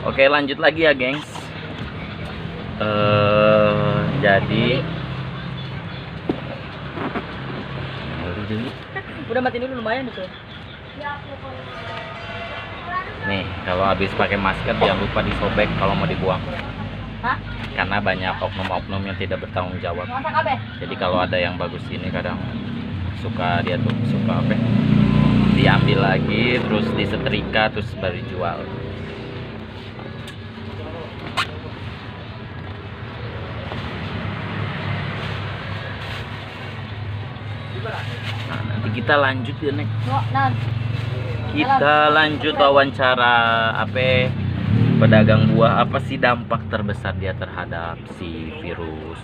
Oke, lanjut lagi ya, gengs. Jadi udah mati dulu lumayan itu. nih, kalau habis pakai masker jangan lupa disobek kalau mau dibuang. Hah? Karena banyak oknum-oknum yang tidak bertanggung jawab. Masak apa? Jadi kalau ada yang bagus ini kadang suka apa? Diambil lagi terus disetrika terus baru jual. Nah, nanti kita lanjut ya, Nek. Nah, Kita lanjut wawancara pedagang buah. Apa sih dampak terbesar dia terhadap si virus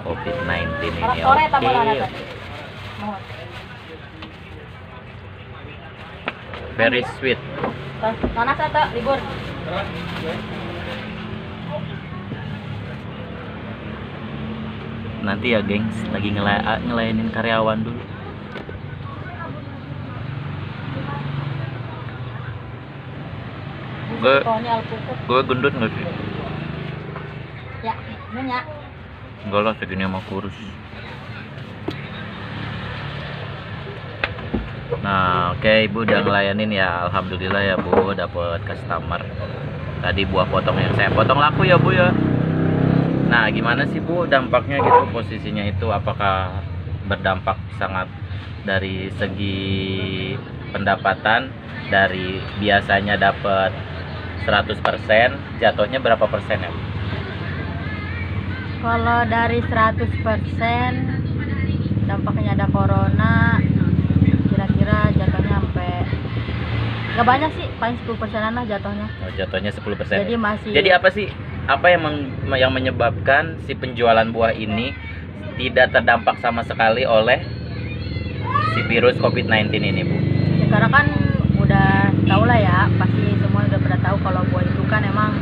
COVID-19 ini? sore tak boleh Oke. ada. Mohon. Very sweet. Panas atau libur? Nanti ya, gengs, lagi ngelayanin karyawan dulu. Gue gendut nggak sih? Ya, nanya. Enggak lah, segini sama kurus. Nah, oke, Ibu udah ngelayanin ya. Alhamdulillah ya, Bu, dapet customer. Tadi buah potong yang saya potong laku ya, Bu ya. Nah, gimana sih, Bu, dampaknya gitu posisinya itu? Apakah berdampak sangat dari segi pendapatan, dari biasanya dapat 100%, jatuhnya berapa persen ya, Bu? Kalau dari 100% dampaknya ada corona, kira-kira jatuhnya sampai nggak banyak sih, paling 10%-an lah jatuhnya. Oh, jatuhnya 10%. Jadi masih. Jadi apa sih? Apa yang menyebabkan si penjualan buah ini tidak terdampak sama sekali oleh si virus COVID-19 ini, Bu? Ya, karena kan udah tau lah ya, pasti semua udah pada tahu kalau buah itu kan emang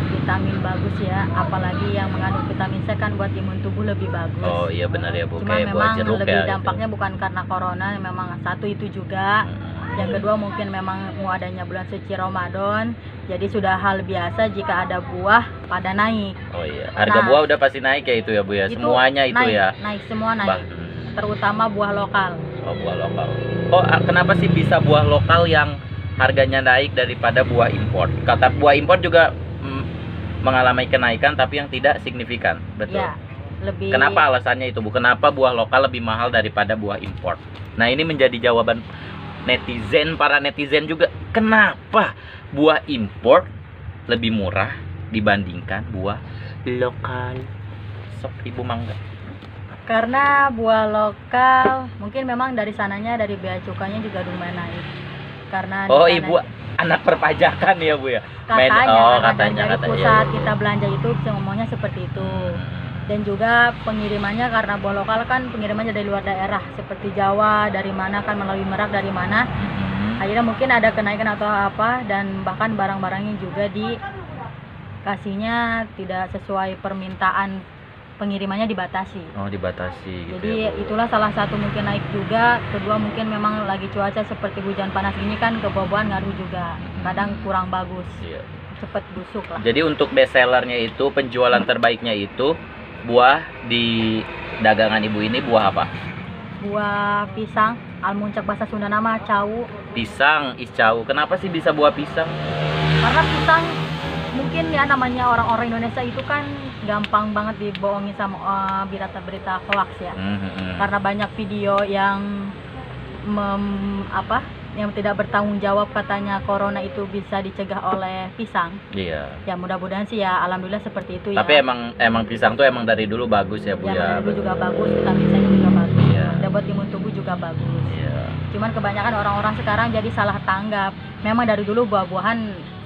vitamin bagus ya, apalagi yang mengandung vitamin C kan buat imun tubuh lebih bagus. Oh iya benar ya, Bu. Cuma Kayak buah memang jeruk lebih ya, dampaknya bukan karena corona, memang satu itu juga. Yang kedua mungkin memang mau adanya bulan suci Ramadan, jadi sudah hal biasa jika ada buah pada naik. Oh iya, harga buah udah pasti naik ya itu ya, Bu ya. Semuanya itu naik, ya. Naik semua naik. Terutama buah lokal. Oh, buah lokal. Oh, kenapa sih bisa buah lokal yang harganya naik daripada buah impor? Kata buah impor juga mengalami kenaikan tapi yang tidak signifikan, betul? Ya, lebih. Kenapa alasannya itu, Bu? Kenapa buah lokal lebih mahal daripada buah impor? Nah, ini menjadi jawaban para netizen juga. Kenapa buah impor lebih murah dibandingkan buah lokal? Sok Ibu mangga. Karena buah lokal mungkin memang dari sananya, dari bea cukainya juga lumayan naik. Karena Ibu anak perpajakan ya, Bu ya? Katanya dari pusat ya. kita belanja itu ngomongnya seperti itu. Dan juga pengirimannya, karena buah lokal kan pengirimannya dari luar daerah seperti Jawa, dari mana kan, melalui Merak dari mana. Akhirnya mungkin ada kenaikan atau apa, dan bahkan barang-barangnya juga dikasihnya tidak sesuai permintaan, pengirimannya dibatasi. Oh, dibatasi gitu. Jadi ya, Bu. itulah salah satu mungkin naik juga. Kedua mungkin memang lagi cuaca seperti hujan panas ini kan, kebobohan ngaruh juga. Kadang kurang bagus. Iya. Cepet busuk lah. Jadi untuk best sellernya itu, penjualan terbaiknya itu buah di dagangan Ibu ini buah apa? Buah pisang, almuncak bahasa Sunda nama cau. Pisang, iscau. Kenapa sih bisa buah pisang? Karena pisang mungkin ya, namanya orang-orang Indonesia itu kan gampang banget dibohongi sama berita-berita hoax ya. Karena banyak video yang yang tidak bertanggung jawab, katanya corona itu bisa dicegah oleh pisang. Iya. Ya mudah-mudahan sih ya, alhamdulillah seperti itu ya. Tapi emang pisang tuh emang dari dulu bagus ya, Bu ya. Dari dulu juga bagus, vitamin C juga bagus. Iya. Dan buat imun tubuh juga bagus. Iya. Cuman kebanyakan orang-orang sekarang jadi salah tanggap. Memang dari dulu buah-buahan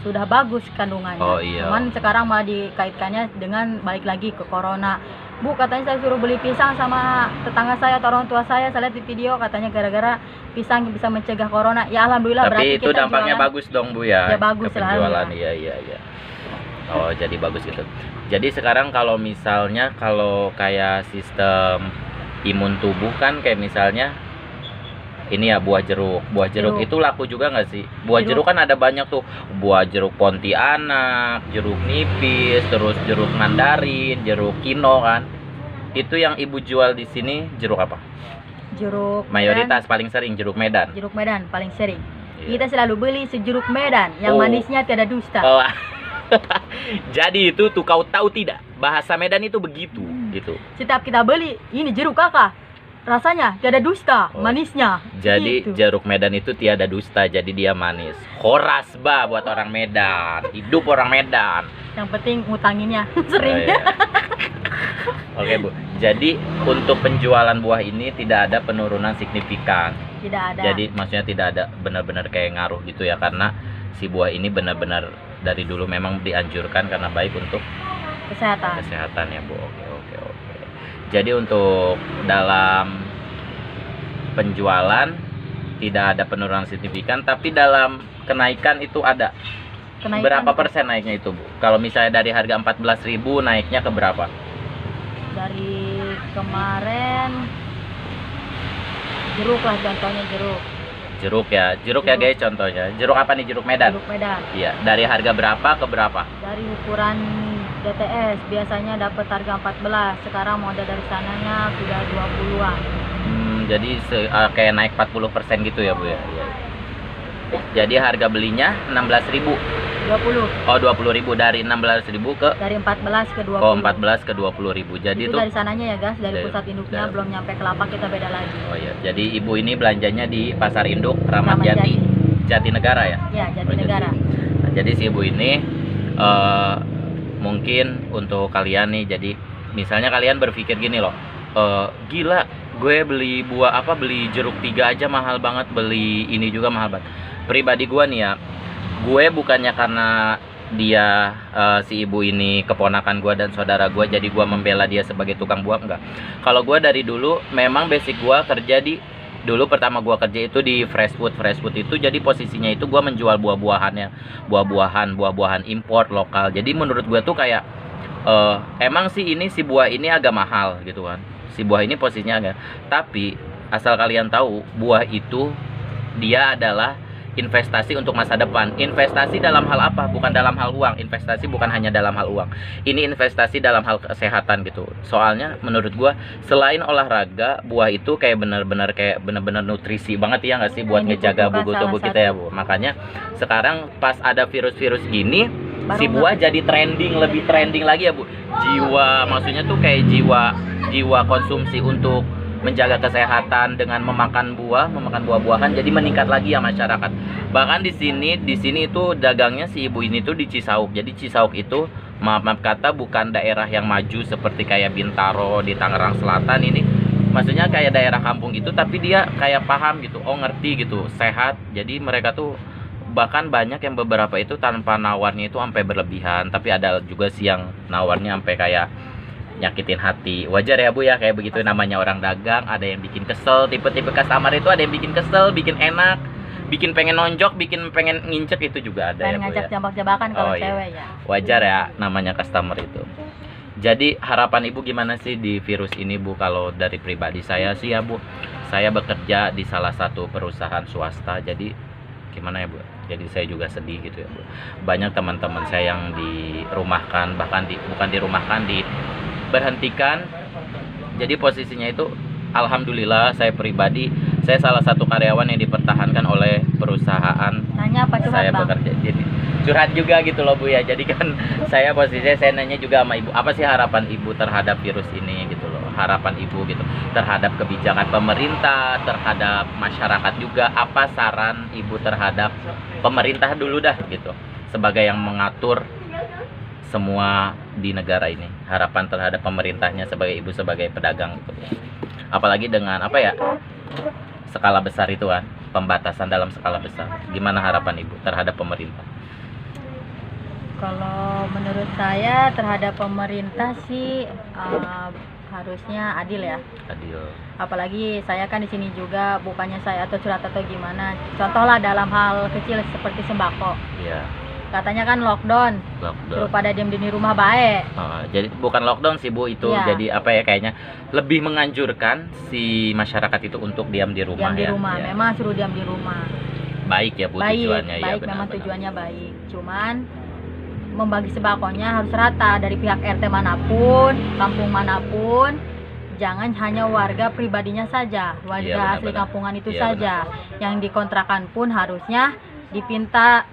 sudah bagus kandungannya. Oh iya. Cuman sekarang malah dikaitkannya dengan balik lagi ke corona. Bu, katanya saya suruh beli pisang sama tetangga saya atau orang tua saya lihat di video, katanya gara-gara pisang bisa mencegah corona. Ya alhamdulillah. Tapi berarti itu kita dampaknya jualan, bagus dong, Bu ya. Ya bagus ke lah. penjualan. Iya. Oh, jadi bagus gitu. Jadi sekarang kalau misalnya kayak sistem imun tubuh kan, kayak misalnya ini ya buah jeruk. Buah jeruk Jeruk. itu laku juga nggak sih? Buah jeruk kan ada banyak tuh. Buah jeruk Pontianak, jeruk nipis, terus jeruk mandarin, jeruk kino kan. Itu yang ibu jual di sini jeruk apa? Jeruk Mayoritas paling sering jeruk Medan. Medan. Jeruk Medan paling sering. Iya. Kita selalu beli sejeruk Medan yang Oh. manisnya tiada dusta. Oh. Jadi itu tuh kau tahu tidak? Bahasa Medan itu begitu gitu. Setiap kita beli, ini jeruk kakak, rasanya tiada dusta, Oh. manisnya. Jadi Gitu. jeruk Medan itu tiada dusta, jadi dia manis. Horas bah buat orang Medan. Hidup orang Medan. Yang penting ngutanginnya sering. Oh, iya. Oke Bu. Jadi untuk penjualan buah ini tidak ada penurunan signifikan. Tidak ada. Jadi maksudnya tidak ada benar-benar kayak ngaruh gitu ya, karena si buah ini benar-benar dari dulu memang dianjurkan karena baik untuk kesehatan ya Bu. Oke. Jadi untuk dalam penjualan tidak ada penurunan signifikan, tapi dalam kenaikan itu ada. Kenaikan Berapa persen naiknya itu Bu? Kalau misalnya dari harga 14.000 naiknya ke berapa? dari kemarin jeruk lah contohnya jeruk. Jeruk ya Jeruk. guys contohnya. Jeruk apa nih? Jeruk Medan? Jeruk Medan. Iya, dari harga berapa ke berapa? Dari ukuran DTS biasanya dapat harga 14, sekarang model dari sananya sudah 20-an. Jadi kayak naik 40% gitu ya Bu ya. Iya. Jadi harga belinya 16.000. 20. Oh, 20.000 dari 16.000 ke Dari 14 ke 20. 14 ke 20.000. Jadi itu tuh dari sananya ya guys, dari dari- pusat induknya dari- belum nyampe ke lapak kita beda lagi. oh ya. Jadi ibu ini belanjanya di Pasar Induk Ramat Ramat Jati. Jatinegara ya. Ya, Oh, Jatinegara. Nah, jadi si ibu ini mungkin untuk kalian nih, jadi misalnya kalian berpikir gini loh, gila gue beli beli jeruk 3 aja mahal banget, beli ini juga mahal banget. Pribadi gue nih ya, gue bukannya karena dia si ibu ini keponakan gue dan saudara gue jadi gue membela dia sebagai tukang buah, enggak. Kalau gue dari dulu memang basic gue kerja di dulu pertama gua kerja itu di fresh food itu, jadi posisinya itu gua menjual buah-buahan impor lokal. Jadi menurut gua tuh kayak emang sih si buah ini agak mahal gitu kan, si buah ini posisinya agak, tapi asal kalian tahu buah itu dia adalah investasi untuk masa depan. Investasi dalam hal apa? Bukan dalam hal uang. Investasi bukan hanya dalam hal uang. Ini investasi dalam hal kesehatan gitu. Soalnya menurut gua selain olahraga, buah itu kayak bener-bener nutrisi banget ya nggak sih buat Yang ngejaga dibutuhkan tubuh salah kita ya Bu. Makanya sekarang pas ada virus-virus gini, Baru si buah jadi lebih trending lagi ya Bu. Maksudnya tuh kayak jiwa konsumsi untuk menjaga kesehatan dengan memakan buah-buahan jadi meningkat lagi ya masyarakat. Bahkan di sini itu dagangnya si ibu ini tuh di Cisauk. Jadi Cisauk itu maaf kata bukan daerah yang maju seperti kayak Bintaro di Tangerang Selatan ini. Maksudnya kayak daerah kampung gitu, tapi dia kayak paham gitu, ngerti gitu, sehat. Jadi mereka tuh bahkan banyak yang beberapa itu tanpa nawarnya itu sampai berlebihan, tapi ada juga sih yang nawarnya sampai kayak nyakitin hati. Wajar ya Bu ya, kayak begitu namanya orang dagang, ada yang bikin kesel, tipe-tipe customer itu ada yang bikin kesel, bikin enak, bikin pengen nonjok, bikin pengen ngincek, itu juga ada ya pengen Bu ngajak ya. jambak-jambakan kalau Oh, iya. cewek ya. Wajar ya namanya customer itu. Jadi harapan Ibu gimana sih di virus ini Bu? Kalau dari pribadi saya sih ya Bu, saya bekerja di salah satu perusahaan swasta, jadi gimana ya Bu? Jadi saya juga sedih gitu ya Bu. Banyak teman-teman saya yang dirumahkan, bahkan bukan dirumahkan, berhentikan. Jadi posisinya itu alhamdulillah saya pribadi, saya salah satu karyawan yang dipertahankan oleh perusahaan Nanya apa curhat saya bang? bekerja. Jadi curhat juga gitu loh Bu ya. Jadi kan saya posisinya saya nanya juga sama Ibu, apa sih harapan Ibu terhadap virus ini gitu loh. Harapan Ibu gitu terhadap kebijakan pemerintah, terhadap masyarakat juga. Apa saran Ibu terhadap pemerintah dulu dah gitu, sebagai yang mengatur semua di negara ini. Harapan terhadap pemerintahnya sebagai Ibu sebagai pedagang gitu. Apalagi dengan apa ya, skala besar itu kan, pembatasan dalam skala besar. Gimana harapan Ibu terhadap pemerintah? Kalau menurut saya terhadap pemerintah sih harusnya adil ya. Adil. Apalagi saya kan di sini juga, bukannya saya atau curhat atau gimana. Contohlah dalam hal kecil seperti sembako. Iya. katanya kan lockdown. Suruh pada diam di rumah baik. Jadi bukan lockdown sih Bu, itu Iya. jadi apa ya, kayaknya lebih menganjurkan si masyarakat itu untuk diam di rumah. Diam di ya. rumah, Ya. memang suruh diam di rumah. Baik ya Bu Baik, tujuannya ya. baik, memang tujuannya baik. Cuman membagi sembakonya harus rata dari pihak RT manapun, kampung manapun. Jangan hanya warga pribadinya saja, warga Iya, asli benar-benar. kampungan itu Iya, saja. Yang dikontrakan pun harusnya dipinta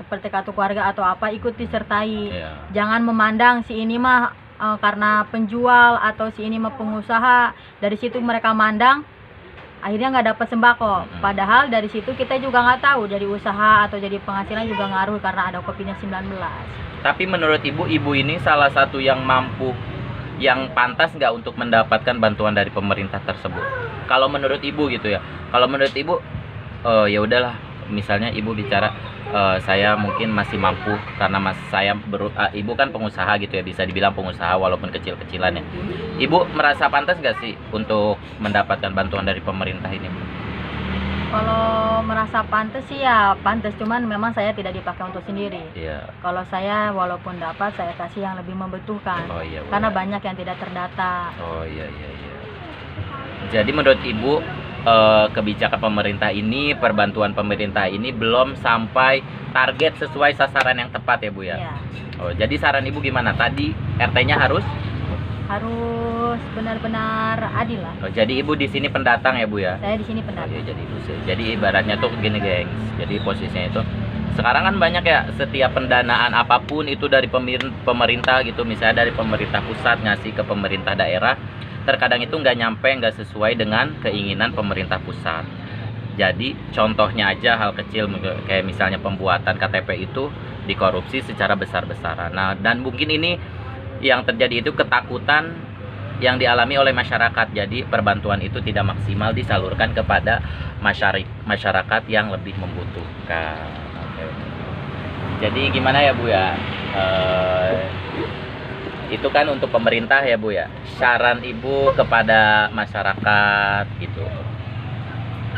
seperti kartu keluarga atau apa ikut disertai. Iya. Jangan memandang si ini mah karena penjual atau si ini mah pengusaha, dari situ mereka mandang akhirnya nggak dapat sembako. Padahal dari situ kita juga nggak tahu jadi usaha atau jadi penghasilan juga ngaruh karena ada COVID-19. Tapi menurut ibu ini salah satu yang mampu, yang pantas nggak untuk mendapatkan bantuan dari pemerintah tersebut? Kalau menurut ibu gitu ya. Kalau menurut ibu, ya udahlah. Misalnya ibu bicara, saya mungkin masih mampu karena ibu kan pengusaha gitu ya, bisa dibilang pengusaha walaupun kecil-kecilan ya. Ibu merasa pantas nggak sih untuk mendapatkan bantuan dari pemerintah ini? Kalau merasa pantas sih ya pantas, cuman memang saya tidak dipakai untuk sendiri. Iya. Kalau saya walaupun dapat saya kasih yang lebih membutuhkan. Oh iya. Bu. Karena banyak yang tidak terdata. Oh iya. Jadi menurut ibu, kebijakan pemerintah ini, perbantuan pemerintah ini belum sampai target sesuai sasaran yang tepat ya Bu ya? Iya. Oh, jadi saran ibu gimana? Tadi RT-nya harus benar-benar adil lah. Oh, jadi ibu di sini pendatang ya Bu ya? Saya di sini Oh, pendatang. iya, jadi ibaratnya tuh gini gengs. Jadi posisinya itu sekarang kan banyak ya, setiap pendanaan apapun itu dari pemerintah gitu, misalnya dari pemerintah pusat ngasih ke pemerintah daerah, terkadang itu nggak sesuai dengan keinginan pemerintah pusat. Jadi contohnya aja hal kecil kayak misalnya pembuatan KTP itu dikorupsi secara besar-besaran. Nah, dan mungkin ini yang terjadi itu ketakutan yang dialami oleh masyarakat. Jadi perbantuan itu tidak maksimal disalurkan kepada masyarakat yang lebih membutuhkan. Oke. Jadi gimana ya Bu ya? Itu kan untuk pemerintah ya Bu ya. Saran Ibu kepada masyarakat gitu.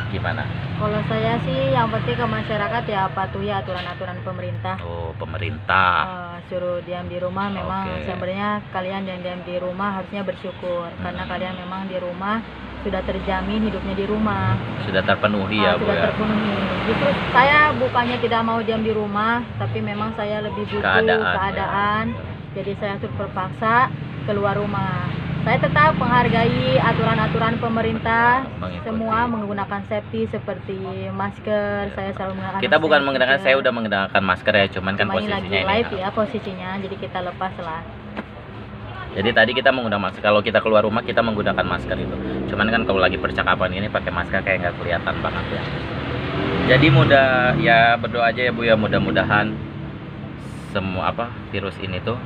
Gimana? Kalau saya sih yang penting ke masyarakat ya patuhi aturan-aturan pemerintah. Oh, pemerintah. Suruh diam di rumah, memang Oke. sebenarnya kalian yang diam di rumah harusnya bersyukur karena kalian memang di rumah sudah terjamin hidupnya di rumah. Sudah terpenuhi ya Bu Sudah ya. terpenuhi. Justru saya bukannya tidak mau diam di rumah, tapi memang saya lebih butuh keadaan. Jadi saya terpaksa keluar rumah. Saya tetap menghargai aturan-aturan pemerintah, Mengikuti. semua menggunakan safety seperti masker. Saya selalu menggunakan. Kita bukan safety menggunakan, juga. saya udah menggunakan masker ya, cuman kan Cuma ini posisinya lagi ini. live ya posisinya, jadi kita lepas lah. Jadi tadi kita menggunakan masker. Kalau kita keluar rumah kita menggunakan masker itu. Cuman kan kalau lagi percakapan ini pakai masker kayak nggak kelihatan banget ya. Jadi berdoa aja ya Bu ya, mudah-mudahan semua virus ini tuh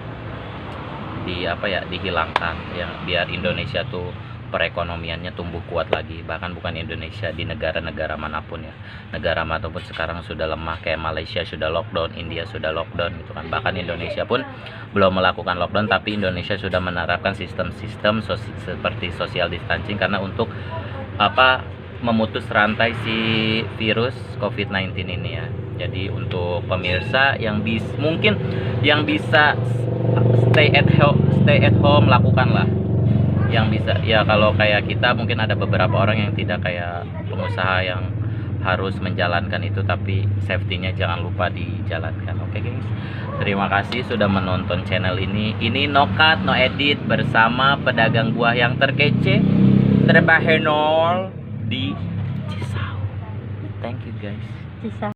dihilangkan ya, biar Indonesia tuh perekonomiannya tumbuh kuat lagi. Bahkan bukan Indonesia, di negara-negara manapun ya, negara manapun sekarang sudah lemah, kayak Malaysia sudah lockdown, India sudah lockdown gitu kan. Bahkan Indonesia pun belum melakukan lockdown, tapi Indonesia sudah menerapkan sistem-sistem seperti social distancing karena untuk memutus rantai si virus COVID-19 ini ya. Jadi untuk pemirsa yang mungkin yang bisa stay at home lakukanlah, yang bisa ya. Kalau kayak kita mungkin ada beberapa orang yang tidak kayak pengusaha yang harus menjalankan itu, tapi safety-nya jangan lupa dijalankan. Oke guys, terima kasih sudah menonton channel ini no cut no edit bersama pedagang buah yang terkece terbahenol di Cisau. Thank you guys. Bisa.